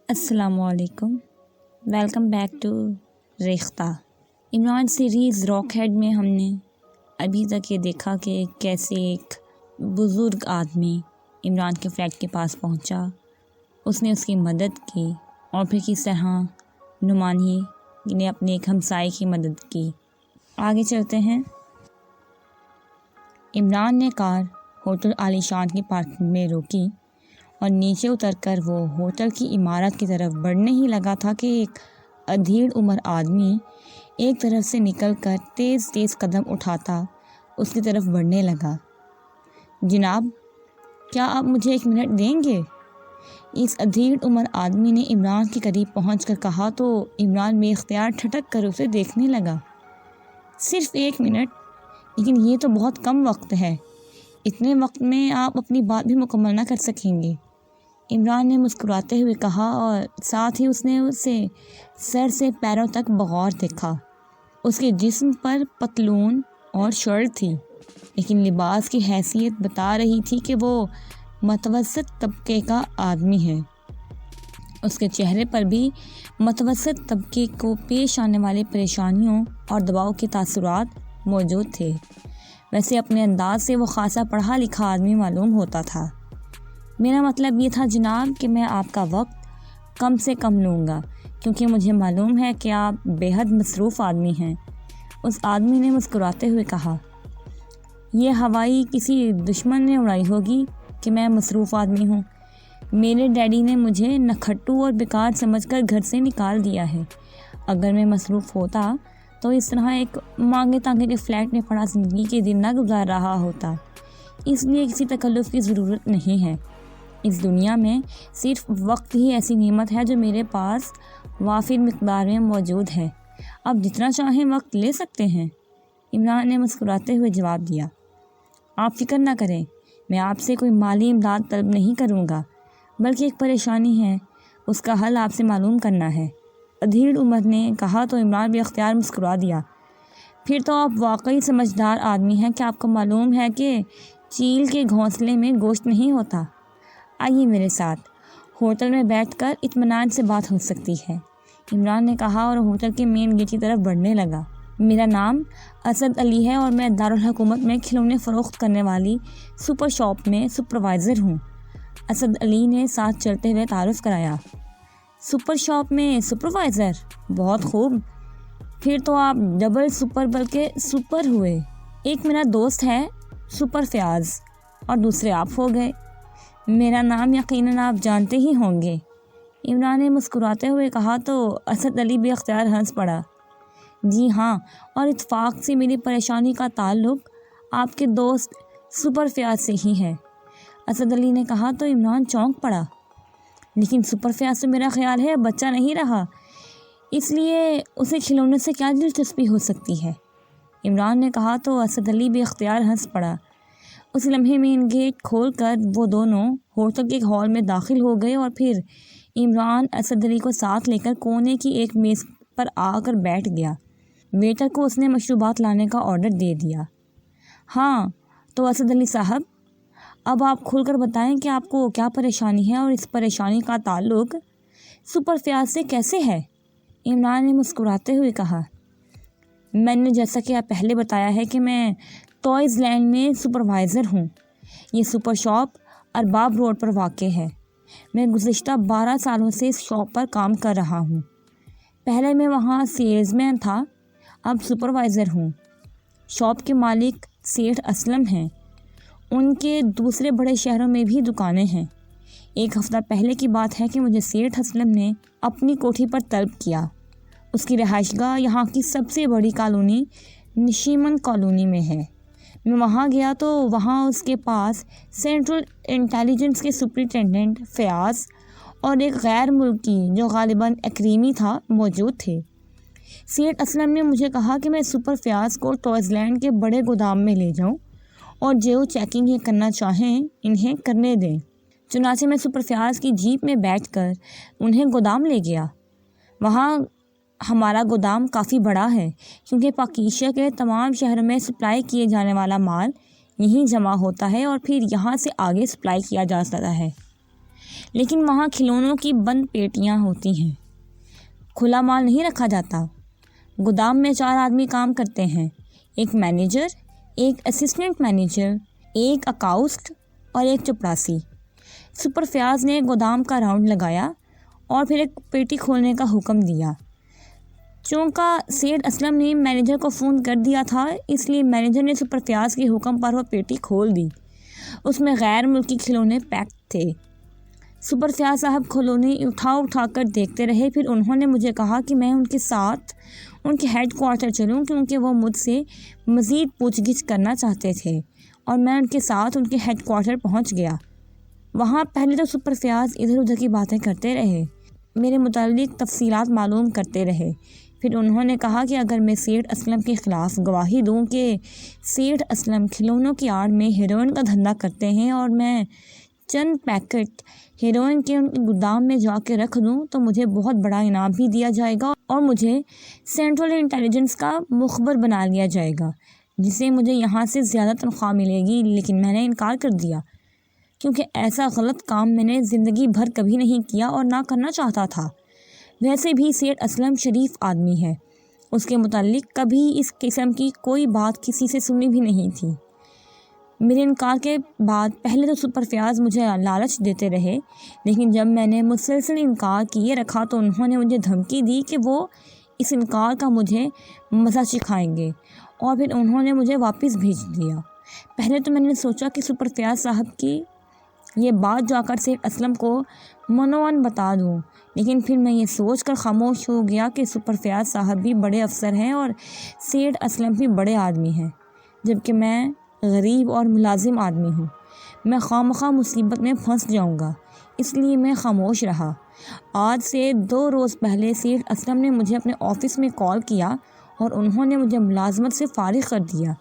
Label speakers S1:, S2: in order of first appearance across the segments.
S1: السلام علیکم، welcome back to Rekhta. Imran series rock head میں ہم نے ابھی تک یہ دیکھا کہ کیسے ایک بزرگ آدمی عمران کے فلیٹ کے پاس پہنچا، اس نے اس کی مدد کی اور پھر کس طرح نعمانی نے اپنے ایک ہمسائے کی مدد کی۔ آگے چلتے ہیں۔ عمران نے کار ہوٹل عالی شان کی پارکنگ میں روکی اور نیچے اتر کر وہ ہوٹل کی عمارت کی طرف بڑھنے ہی لگا تھا کہ ایک ادھیڑ عمر آدمی ایک طرف سے نکل کر تیز تیز قدم اٹھاتا اس کی طرف بڑھنے لگا۔ جناب، کیا آپ مجھے 1 منٹ دیں گے؟ اس ادھیڑ عمر آدمی نے عمران کے قریب پہنچ کر کہا تو عمران بے اختیار ٹھٹک کر اسے دیکھنے لگا۔ صرف 1 منٹ؟ لیکن یہ تو بہت کم وقت ہے، اتنے وقت میں آپ اپنی بات بھی مکمل نہ کر سکیں گے، عمران نے مسکراتے ہوئے کہا، اور ساتھ ہی اس نے اسے سر سے پیروں تک بغور دیکھا۔ اس کے جسم پر پتلون اور شرٹ تھی، لیکن لباس کی حیثیت بتا رہی تھی کہ وہ متوسط طبقے کا آدمی ہے۔ اس کے چہرے پر بھی متوسط طبقے کو پیش آنے والی پریشانیوں اور دباؤ کے تاثرات موجود تھے۔ ویسے اپنے انداز سے وہ خاصا پڑھا لکھا آدمی معلوم ہوتا تھا۔ میرا مطلب یہ تھا جناب کہ میں آپ کا وقت کم سے کم لوں گا، کیونکہ مجھے معلوم ہے کہ آپ بے حد مصروف آدمی ہیں، اس آدمی نے مسکراتے ہوئے کہا۔ یہ ہوائی کسی دشمن نے اڑائی ہوگی کہ میں مصروف آدمی ہوں۔ میرے ڈیڈی نے مجھے نکھٹو اور بیکار سمجھ کر گھر سے نکال دیا ہے۔ اگر میں مصروف ہوتا تو اس طرح ایک مانگے تانگے کے فلیٹ میں پڑا زندگی کے دن نہ گزار رہا ہوتا۔ اس لیے کسی تکلف کی ضرورت نہیں ہے۔ اس دنیا میں صرف وقت ہی ایسی نعمت ہے جو میرے پاس وافر مقدار میں موجود ہے۔ آپ جتنا چاہیں وقت لے سکتے ہیں، عمران نے مسکراتے ہوئے جواب دیا۔ آپ فکر نہ کریں، میں آپ سے کوئی مالی امداد طلب نہیں کروں گا، بلکہ ایک پریشانی ہے، اس کا حل آپ سے معلوم کرنا ہے، ادھیڑ عمر نے کہا تو عمران بھی اختیار مسکرا دیا۔ پھر تو آپ واقعی سمجھدار آدمی ہیں کہ آپ کو معلوم ہے کہ چیل کے گھونسلے میں گوشت نہیں ہوتا۔ آئیے میرے ساتھ، ہوٹل میں بیٹھ کر اطمینان سے بات ہو سکتی ہے، عمران نے کہا اور ہوٹل کے مین گیٹ کی طرف بڑھنے لگا۔ میرا نام اسد علی ہے اور میں دارالحکومت میں کھلونے فروخت کرنے والی سپر شاپ میں سپروائزر ہوں، اسد علی نے ساتھ چلتے ہوئے تعارف کرایا۔ سپر شاپ میں سپروائزر؟ بہت خوب، پھر تو آپ ڈبل سپر بلکہ سپر ہوئے۔ ایک میرا دوست ہے سپر فیاض اور دوسرے آپ ہو گئے۔ میرا نام یقیناً آپ جانتے ہی ہوں گے، عمران نے مسکراتے ہوئے کہا تو اسد علی بھی اختیار ہنس پڑا۔ جی ہاں، اور اتفاق سے میری پریشانی کا تعلق آپ کے دوست سپر فیاض سے ہی ہے، اسد علی نے کہا تو عمران چونک پڑا۔ لیکن سپر فیاض تو میرا خیال ہے بچہ نہیں رہا، اس لیے اسے کھلونے سے کیا دلچسپی ہو سکتی ہے، عمران نے کہا تو اسد علی بھی اختیار ہنس پڑا۔ اس لمحے مین گیٹ کھول کر وہ دونوں ہوٹل کے ہال میں داخل ہو گئے اور پھر عمران اسد علی کو ساتھ لے کر کونے کی ایک میز پر آ کر بیٹھ گیا۔ ویٹر کو اس نے مشروبات لانے کا آرڈر دے دیا۔ ہاں تو اسد علی صاحب، اب آپ کھل کر بتائیں کہ آپ کو کیا پریشانی ہے اور اس پریشانی کا تعلق سپر فیاض سے کیسے ہے، عمران نے مسکراتے ہوئے کہا۔ میں نے جیسا کہ آپ پہلے بتایا ہے کہ میں ٹوائز لینڈ میں سپروائزر ہوں، یہ سپر شاپ ارباب روڈ پر واقع ہے۔ میں گزشتہ 12 سالوں سے اس شاپ پر کام کر رہا ہوں، پہلے میں وہاں سیلز مین تھا، اب سپروائزر ہوں۔ شاپ کے مالک سیٹھ اسلم ہیں، ان کے دوسرے بڑے شہروں میں بھی دکانیں ہیں۔ ایک ہفتہ پہلے کی بات ہے کہ مجھے سیٹھ اسلم نے اپنی کوٹھی پر طلب کیا۔ اس کی رہائش گاہ یہاں کی سب سے بڑی کالونی نشیمن کالونی میں ہے۔ میں وہاں گیا تو وہاں اس کے پاس سینٹرل انٹیلیجنس کے سپرنٹینڈنٹ فیاض اور ایک غیر ملکی جو غالباً اکریمی تھا موجود تھے۔ سیٹھ اسلم نے مجھے کہا کہ میں سپر فیاض کو ٹوائز لینڈ کے بڑے گودام میں لے جاؤں اور جو چیکنگ یہ کرنا چاہیں انہیں کرنے دیں۔ چنانچہ میں سپر فیاض کی جیپ میں بیٹھ کر انہیں گودام لے گیا۔ وہاں ہمارا گودام کافی بڑا ہے، کیونکہ پاک ایشیا کے تمام شہروں میں سپلائی کیے جانے والا مال یہیں جمع ہوتا ہے اور پھر یہاں سے آگے سپلائی کیا جاتا ہے۔ لیکن وہاں کھلونوں کی بند پیٹیاں ہوتی ہیں، کھلا مال نہیں رکھا جاتا۔ گودام میں 4 آدمی کام کرتے ہیں، ایک مینیجر، ایک اسسٹنٹ مینیجر، ایک اکاؤسٹ اور ایک چپڑاسی۔ سپر فیاض نے گودام کا راؤنڈ لگایا اور پھر ایک پیٹی کھولنے کا حکم دیا۔ چونکہ سیٹھ اسلم نے مینیجر کو فون کر دیا تھا، اس لیے مینیجر نے سپر فیاض کے حکم پر وہ پیٹی کھول دی۔ اس میں غیر ملکی کھلونے پیک تھے۔ سپر فیاض صاحب کھلونے اٹھا کر دیکھتے رہے، پھر انہوں نے مجھے کہا کہ میں ان کے ساتھ ان کے ہیڈ کوارٹر چلوں، کیونکہ وہ مجھ سے مزید پوچھ گچھ کرنا چاہتے تھے، اور میں ان کے ساتھ ان کے ہیڈ کوارٹر پہنچ گیا۔ وہاں پہلے تو سپر فیاض ادھر ادھر کی باتیں کرتے رہے، میرے متعلق تفصیلات معلوم کرتے رہے۔ پھر انہوں نے کہا کہ اگر میں سیٹھ اسلم کے خلاف گواہی دوں کہ سیٹھ اسلم کھلونوں کی آڑ میں ہیروئن کا دھندا کرتے ہیں اور میں چند پیکٹ ہیروئن کے ان گودام میں جا کے رکھ دوں، تو مجھے بہت بڑا انعام بھی دیا جائے گا اور مجھے سینٹرل انٹیلیجنس کا مخبر بنا لیا جائے گا، جس سے مجھے یہاں سے زیادہ تنخواہ ملے گی۔ لیکن میں نے انکار کر دیا، کیونکہ ایسا غلط کام میں نے زندگی بھر کبھی نہیں کیا اور نہ کرنا چاہتا تھا۔ ویسے بھی سیٹھ اسلم شریف آدمی ہے، اس کے متعلق کبھی اس قسم کی کوئی بات کسی سے سنی بھی نہیں تھی۔ میرے انکار کے بعد پہلے تو سپر فیاض مجھے لالچ دیتے رہے، لیکن جب میں نے مسلسل انکار کیے رکھا تو انہوں نے مجھے دھمکی دی کہ وہ اس انکار کا مجھے مزہ چکھائیں گے، اور پھر انہوں نے مجھے واپس بھیج دیا۔ پہلے تو میں نے سوچا کہ سپر فیاض صاحب کی یہ بات جا کر سیٹھ اسلم کو منوان بتا دوں، لیکن پھر میں یہ سوچ کر خاموش ہو گیا کہ سپر فیاض صاحب بھی بڑے افسر ہیں اور سیٹھ اسلم بھی بڑے آدمی ہیں، جبکہ میں غریب اور ملازم آدمی ہوں۔ میں خواہ مصیبت میں پھنس جاؤں گا، اس لیے میں خاموش رہا۔ آج سے 2 روز پہلے سیٹھ اسلم نے مجھے اپنے آفس میں کال کیا اور انہوں نے مجھے ملازمت سے فارغ کر دیا۔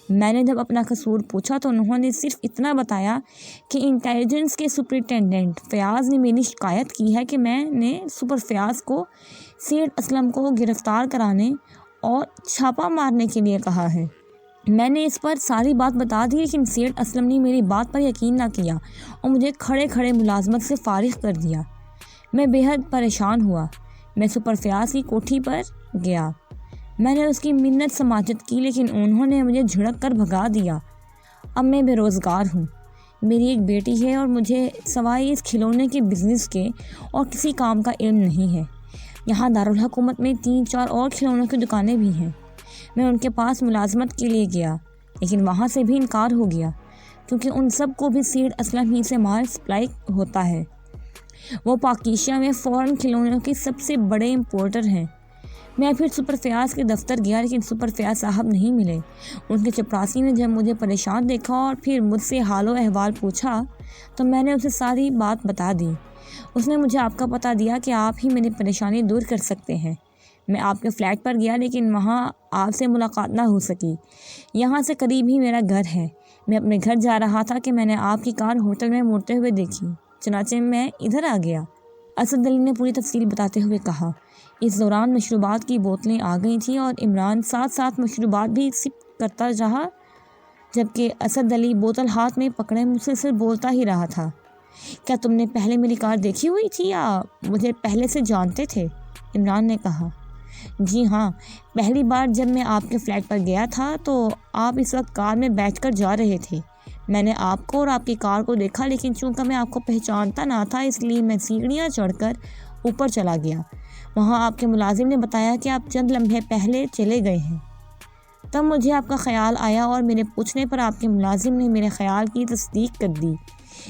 S1: میں نے جب اپنا قصور پوچھا تو انہوں نے صرف اتنا بتایا کہ انٹیلیجنس کے سپرنٹینڈنٹ فیاض نے میری شکایت کی ہے کہ میں نے سپر فیاض کو سیٹھ اسلم کو گرفتار کرانے اور چھاپہ مارنے کے لیے کہا ہے۔ میں نے اس پر ساری بات بتا دی، لیکن سیٹھ اسلم نے میری بات پر یقین نہ کیا اور مجھے کھڑے کھڑے ملازمت سے فارغ کر دیا۔ میں بے حد پریشان ہوا۔ میں سپر فیاض کی کوٹھی پر گیا۔ میں نے اس کی منت سماجت کی، لیکن انہوں نے مجھے جھڑک کر بھگا دیا۔ اب میں بے روزگار ہوں، میری ایک بیٹی ہے اور مجھے سوائے اس کھلونے کے بزنس کے اور کسی کام کا علم نہیں ہے۔ یہاں دارالحکومت میں 3-4 اور کھلونوں کی دکانیں بھی ہیں۔ میں ان کے پاس ملازمت کے لیے گیا، لیکن وہاں سے بھی انکار ہو گیا، کیونکہ ان سب کو بھی سیٹھ اسلم ہی سے مال سپلائی ہوتا ہے۔ وہ پاکیشا میں فورن کھلونوں کے سب سے بڑے امپورٹر ہیں۔ میں پھر سپر فیاض کے دفتر گیا، لیکن سپر فیاض صاحب نہیں ملے۔ ان کے چپراسی نے جب مجھے پریشان دیکھا اور پھر مجھ سے حال و احوال پوچھا تو میں نے اسے ساری بات بتا دی۔ اس نے مجھے آپ کا پتہ دیا کہ آپ ہی میری پریشانی دور کر سکتے ہیں۔ میں آپ کے فلیٹ پر گیا، لیکن وہاں آپ سے ملاقات نہ ہو سکی۔ یہاں سے قریب ہی میرا گھر ہے۔ میں اپنے گھر جا رہا تھا کہ میں نے آپ کی کار ہوٹل میں مڑتے ہوئے دیکھی، چنانچہ میں ادھر آ گیا۔ اسد علی نے پوری تفصیل بتاتے ہوئے کہا۔ اس دوران مشروبات کی بوتلیں آ گئی تھیں اور عمران ساتھ ساتھ مشروبات بھی سپ کرتا رہا، جبکہ اسد علی بوتل ہاتھ میں پکڑے مسلسل بولتا ہی رہا تھا۔ کیا تم نے پہلے میری کار دیکھی ہوئی تھی یا مجھے پہلے سے جانتے تھے؟ عمران نے کہا۔ جی ہاں، پہلی بار جب میں آپ کے فلیٹ پر گیا تھا تو آپ اس وقت کار میں بیٹھ کر جا رہے تھے۔ میں نے آپ کو اور آپ کی کار کو دیکھا، لیکن چونکہ میں آپ کو پہچانتا نہ تھا اس لیے میں سیڑھیاں چڑھ کر اوپر چلا گیا۔ وہاں آپ کے ملازم نے بتایا کہ آپ چند لمحے پہلے چلے گئے ہیں۔ تب مجھے آپ کا خیال آیا اور میرے پوچھنے پر آپ کے ملازم نے میرے خیال کی تصدیق کر دی،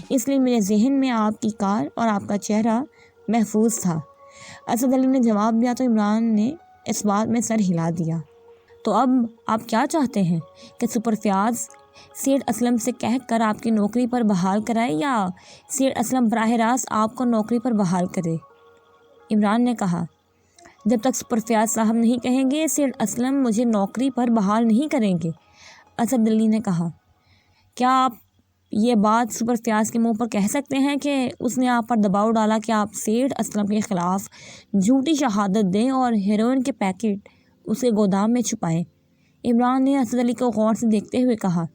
S1: اس لیے میرے ذہن میں آپ کی کار اور آپ کا چہرہ محفوظ تھا۔ اسد علی نے جواب دیا تو عمران نے اس بات میں سر ہلا دیا۔ تو اب آپ کیا چاہتے ہیں کہ سپر فیاض سیٹھ اسلم سے کہہ کر آپ کی نوکری پر بحال کرائے یا سیٹھ اسلم براہ راست آپ کو نوکری پر بحال کرے؟ عمران نے کہا۔ جب تک سپر فیاض صاحب نہیں کہیں گے سیٹھ اسلم مجھے نوکری پر بحال نہیں کریں گے۔ اسد علی نے کہا۔ کیا آپ یہ بات سپر فیاض کے منہ پر کہہ سکتے ہیں کہ اس نے آپ پر دباؤ ڈالا کہ آپ سیٹھ اسلم کے خلاف جھوٹی شہادت دیں اور ہیروئن کے پیکٹ اسے گودام میں چھپائیں؟ عمران نے اسد علی کو غور سے دیکھتے ہوئے کہا۔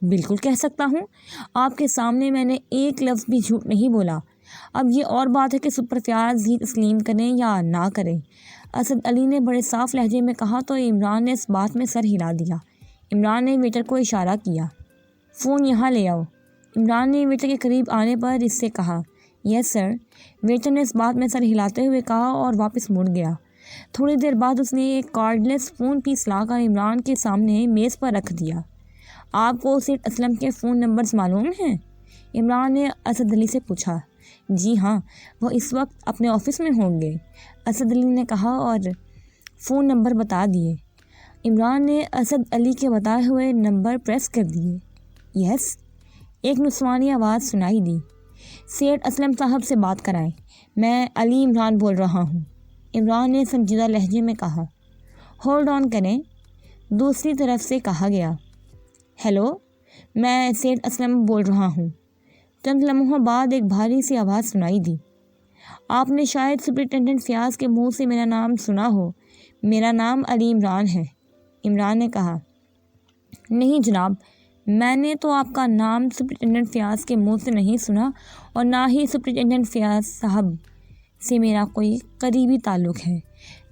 S1: بالکل کہہ سکتا ہوں، آپ کے سامنے میں نے ایک لفظ بھی جھوٹ نہیں بولا۔ اب یہ اور بات ہے کہ سپر فیاض ہی تسلیم کریں یا نہ کریں۔ اسد علی نے بڑے صاف لہجے میں کہا تو عمران نے اس بات میں سر ہلا دیا۔ عمران نے ویٹر کو اشارہ کیا، فون یہاں لے آؤ۔ عمران نے ویٹر کے قریب آنے پر اس سے کہا، یس سر۔ ویٹر نے اس بات میں سر ہلاتے ہوئے کہا اور واپس مڑ گیا۔ تھوڑی دیر بعد اس نے ایک کارڈلیس فون پیس لا کر عمران کے سامنے میز پر رکھ دیا۔ آپ کو سیٹ اسلم کے فون نمبرز معلوم ہیں؟ عمران نے اسد علی سے پوچھا۔ جی ہاں، وہ اس وقت اپنے آفس میں ہوں گے، اسد علی نے کہا اور فون نمبر بتا دیے۔ عمران نے اسد علی کے بتائے ہوئے نمبر پریس کر دیے۔ یس، ایک نسوانی آواز سنائی دی۔ سیٹ اسلم صاحب سے بات کرائیں، میں علی عمران بول رہا ہوں، عمران نے سنجیدہ لہجے میں کہا۔ ہولڈ آن کریں، دوسری طرف سے کہا گیا۔ ہیلو، میں سیٹ اسلم بول رہا ہوں۔ چند لمحوں بعد ایک بھاری سی آواز سنائی دی۔ آپ نے شاید سپرنٹینڈنٹ فیاض کے منہ سے میرا نام سنا ہو، میرا نام علی عمران ہے، عمران نے کہا۔ نہیں جناب، میں نے تو آپ کا نام سپرنٹینڈنٹ فیاض کے منہ سے نہیں سنا اور نہ ہی سپرنٹینڈنٹ فیاض صاحب سے میرا کوئی قریبی تعلق ہے۔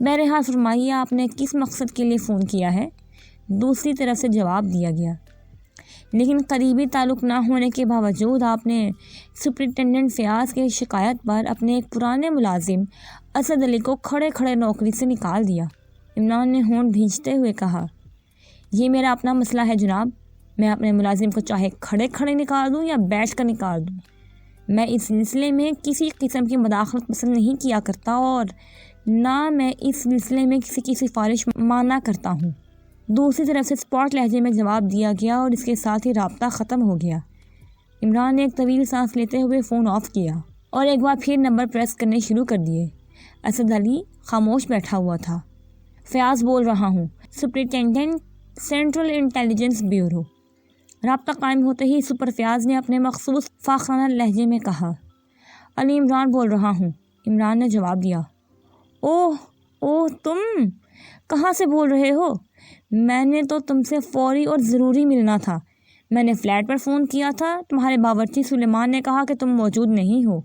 S1: بہرحال فرمائیے آپ نے کس مقصد کے لیے فون کیا ہے؟ دوسری طرف سے جواب دیا گیا۔ لیکن قریبی تعلق نہ ہونے کے باوجود آپ نے سپرنٹینڈنٹ فیاض کی شکایت پر اپنے ایک پرانے ملازم اسد علی کو کھڑے کھڑے نوکری سے نکال دیا، عمران نے ہونٹ بھینچتے ہوئے کہا۔ یہ میرا اپنا مسئلہ ہے جناب، میں اپنے ملازم کو چاہے کھڑے کھڑے نکال دوں یا بیٹھ کر نکال دوں، میں اس سلسلے میں کسی قسم کی مداخلت پسند نہیں کیا کرتا اور نہ میں اس سلسلے میں کسی کی سفارش مانا کرتا ہوں۔ دوسری طرف سے اسپاٹ لہجے میں جواب دیا گیا اور اس کے ساتھ ہی رابطہ ختم ہو گیا۔ عمران نے ایک طویل سانس لیتے ہوئے فون آف کیا اور ایک بار پھر نمبر پریس کرنے شروع کر دیے۔ اسد علی خاموش بیٹھا ہوا تھا۔ فیاض بول رہا ہوں، سپرنٹینڈنٹ سینٹرل انٹیلیجنس بیورو۔ رابطہ قائم ہوتے ہی سپر فیاض نے اپنے مخصوص فاخرانہ لہجے میں کہا۔ علی عمران بول رہا ہوں، عمران نے جواب دیا۔ اوہ تم کہاں سے بول رہے ہو؟ میں نے تو تم سے فوری اور ضروری ملنا تھا، میں نے فلیٹ پر فون کیا تھا، تمہارے باورچی سلیمان نے کہا کہ تم موجود نہیں ہو۔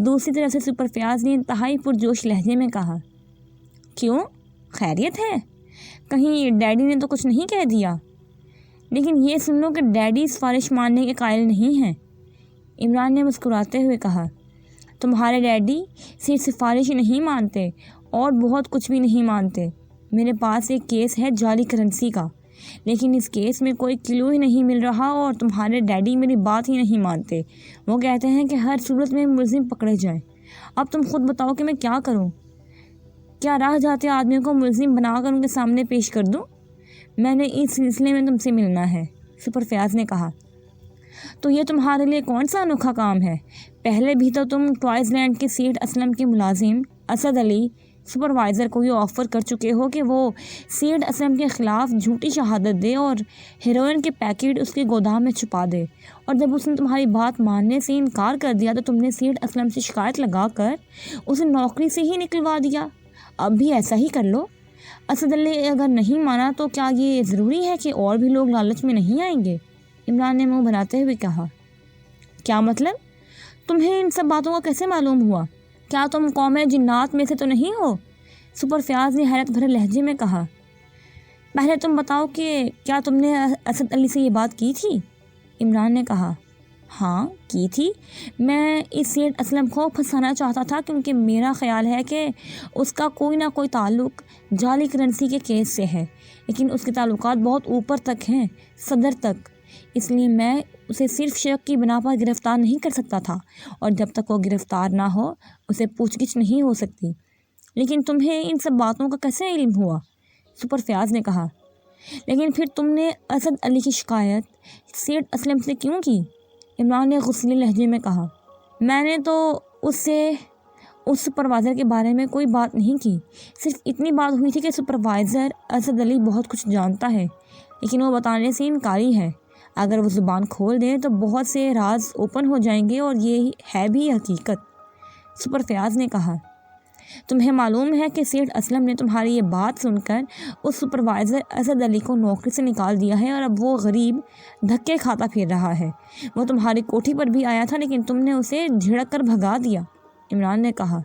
S1: دوسری طرف سے سپر فیاض نے انتہائی پرجوش لہجے میں کہا۔ کیوں، خیریت ہے؟ کہیں ڈیڈی نے تو کچھ نہیں کہہ دیا؟ لیکن یہ سن لو کہ ڈیڈی سفارش ماننے کے قائل نہیں ہیں، عمران نے مسکراتے ہوئے کہا۔ تمہارے ڈیڈی صرف سفارش ہی نہیں مانتے اور بہت کچھ بھی نہیں مانتے۔ میرے پاس ایک کیس ہے جعلی کرنسی کا، لیکن اس کیس میں کوئی کلو ہی نہیں مل رہا اور تمہارے ڈیڈی میری بات ہی نہیں مانتے، وہ کہتے ہیں کہ ہر صورت میں ملزم پکڑے جائیں۔ اب تم خود بتاؤ کہ میں کیا کروں؟ کیا راہ جاتے آدمی کو ملزم بنا کر ان کے سامنے پیش کر دوں؟ میں نے اس سلسلے میں تم سے ملنا ہے، سپر فیاض نے کہا۔ تو یہ تمہارے لیے کون سا انوکھا کام ہے؟ پہلے بھی تو تم ٹوائز لینڈ کے سیٹ اسلم کے ملازم اسد علی سپروائزر کو یہ آفر کر چکے ہو کہ وہ سیٹ اسلم کے خلاف جھوٹی شہادت دے اور ہیروئن کے پیکٹ اس کے گودام میں چھپا دے، اور جب اس نے تمہاری بات ماننے سے انکار کر دیا تو تم نے سیٹ اسلم سے شکایت لگا کر اسے نوکری سے ہی نکلوا دیا۔ اب بھی ایسا ہی کر لو۔ اسد علی اگر نہیں مانا تو کیا یہ ضروری ہے کہ اور بھی لوگ لالچ میں نہیں آئیں گے؟ عمران نے منہ بناتے ہوئے کہا۔ کیا مطلب؟ تمہیں ان سب باتوں کا کیسے معلوم ہوا؟ کیا تم قوم جنات میں سے تو نہیں ہو؟ سپر فیاض نے حیرت بھرے لہجے میں کہا۔ پہلے تم بتاؤ کہ کیا تم نے اسد علی سے یہ بات کی تھی؟ عمران نے کہا۔ ہاں کی تھی، میں اس سیٹ اسلم کو پھنسانا چاہتا تھا کیونکہ میرا خیال ہے کہ اس کا کوئی نہ کوئی تعلق جعلی کرنسی کے کیس سے ہے، لیکن اس کے تعلقات بہت اوپر تک ہیں، صدر تک، اس لیے میں اسے صرف شک کی بنا پر گرفتار نہیں کر سکتا تھا، اور جب تک وہ گرفتار نہ ہو اسے پوچھ گچھ نہیں ہو سکتی۔ لیکن تمہیں ان سب باتوں کا کیسے علم ہوا؟ سپر فیاض نے کہا۔ لیکن پھر تم نے اسد علی کی شکایت سیٹ اسلم سے کیوں کی؟ عمران نے غصے لہجے میں کہا۔ میں نے تو اس سپروائزر کے بارے میں کوئی بات نہیں کی، صرف اتنی بات ہوئی تھی کہ سپروائزر اسد علی بہت کچھ جانتا ہے، لیکن وہ بتانے سے انکاری ہے۔ اگر وہ زبان کھول دیں تو بہت سے راز اوپن ہو جائیں گے اور یہ ہے بھی حقیقت، سپر فیاض نے کہا۔ تمہیں معلوم ہے کہ سیٹھ اسلم نے تمہاری یہ بات سن کر اس سپروائزر اسد علی کو نوکری سے نکال دیا ہے اور اب وہ غریب دھکے کھاتا پھر رہا ہے۔ وہ تمہاری کوٹھی پر بھی آیا تھا لیکن تم نے اسے جھڑک کر بھگا دیا۔ عمران نے کہا،